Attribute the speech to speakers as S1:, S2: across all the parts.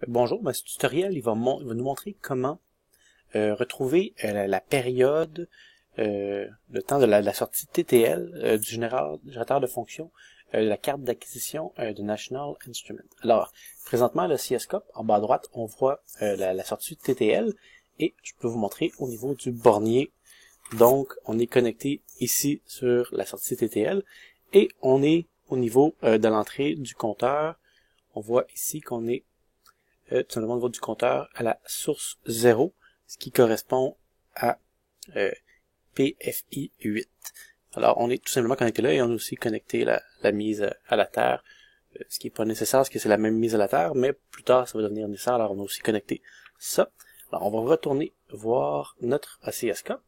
S1: Bonjour, ce tutoriel il va nous montrer comment retrouver la période, le temps de la sortie TTL du générateur de fonctions de la carte d'acquisition de National Instrument. Alors, présentement, le CSCOP, en bas à droite, on voit la sortie TTL et je peux vous montrer au niveau du bornier. Donc, on est connecté ici sur la sortie TTL et on est au niveau de l'entrée du compteur. On voit ici qu'on est tout simplement au niveau du compteur à la source 0, ce qui correspond à PFI 8. Alors, on est tout simplement connecté là et on a aussi connecté la mise à la Terre, ce qui n'est pas nécessaire parce que c'est la même mise à la Terre, mais plus tard, ça va devenir nécessaire, alors on a aussi connecté ça. Alors, on va retourner voir notre oscilloscope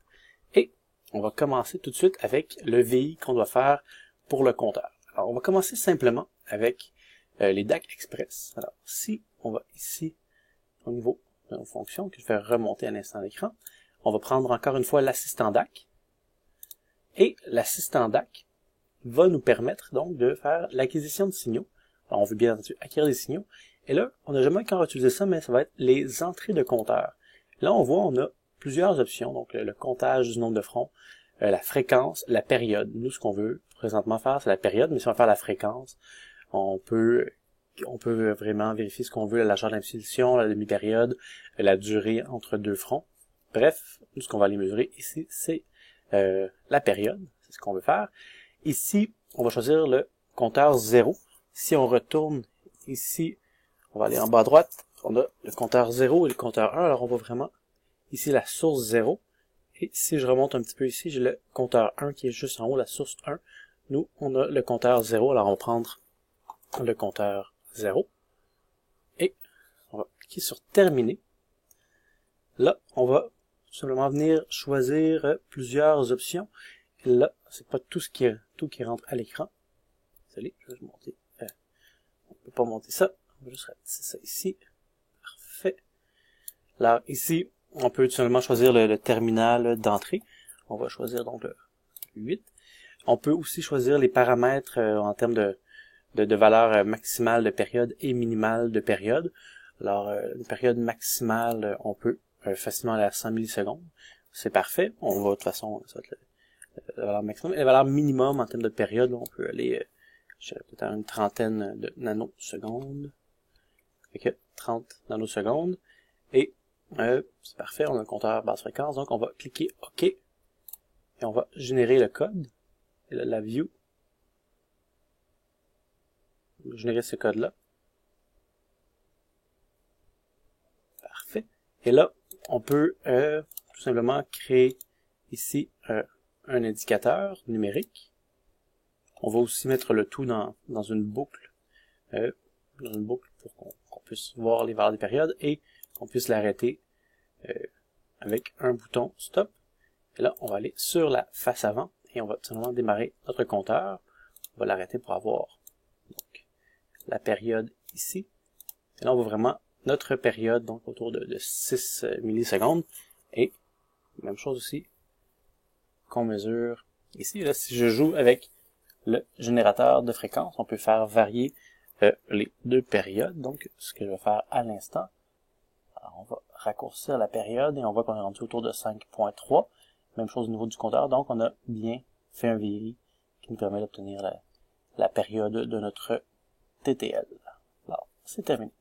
S1: et on va commencer tout de suite avec le VI qu'on doit faire pour le compteur. Alors, on va commencer simplement avec les DAC Express. Alors, si on va ici au niveau de nos fonctions, que je vais remonter à l'instant d'écran, on va prendre encore une fois l'assistant DAC. Et l'assistant DAC va nous permettre donc de faire l'acquisition de signaux. Alors, on veut bien entendu acquérir des signaux. Et là, on n'a jamais encore utilisé ça, mais ça va être les entrées de compteur. Là, on voit, on a plusieurs options. Donc, le comptage du nombre de fronts, la fréquence, la période. Nous, ce qu'on veut présentement faire, c'est la période, mais si on veut faire la fréquence, on peut vraiment vérifier ce qu'on veut, la largeur de l'impulsion, la demi-période, la durée entre deux fronts. Bref, nous, ce qu'on va aller mesurer ici, c'est la période, c'est ce qu'on veut faire. Ici, on va choisir le compteur 0. Si on retourne ici, on va aller en bas à droite, on a le compteur 0 et le compteur 1, alors on voit vraiment ici la source 0. Et si je remonte un petit peu ici, j'ai le compteur 1 qui est juste en haut, la source 1. Nous, on a le compteur 0, alors on va prendre le compteur 0. Et on va cliquer sur terminer. Là, on va tout simplement venir choisir plusieurs options. Et là, c'est pas tout qui rentre à l'écran. Désolé, je vais monter. On peut pas monter ça. On va juste ratisser ça ici. Parfait. Là, ici, on peut tout simplement choisir le terminal d'entrée. On va choisir donc le 8. On peut aussi choisir les paramètres en termes de valeur maximale de période et minimale de période. Alors, une période maximale, on peut facilement aller à 100 millisecondes. C'est parfait. On va de toute façon, ça va être la valeur maximum. Et la valeur minimum en termes de période, on peut aller je dirais peut-être à une trentaine de nanosecondes. Fait que 30 nanosecondes. Et c'est parfait, on a un compteur basse fréquence, donc on va cliquer OK. Et on va générer le code. Et là, la view. On va générer ce code-là. Parfait. Et là, on peut tout simplement créer ici un indicateur numérique. On va aussi mettre le tout dans une boucle. Pour qu'on puisse voir les valeurs des périodes et qu'on puisse l'arrêter avec un bouton stop. Et là, on va aller sur la face avant et on va tout simplement démarrer notre compteur. On va l'arrêter pour avoir donc, la période ici. Et là, on voit vraiment notre période, donc autour de 6 millisecondes. Et même chose aussi qu'on mesure ici. Là, si je joue avec le générateur de fréquence, on peut faire varier les deux périodes. Donc, ce que je vais faire à l'instant, on va raccourcir la période et on voit qu'on est rendu autour de 5.3. Même chose au niveau du compteur. Donc, on a bien fait un VI qui nous permet d'obtenir la période de notre TTL. Alors, c'est terminé.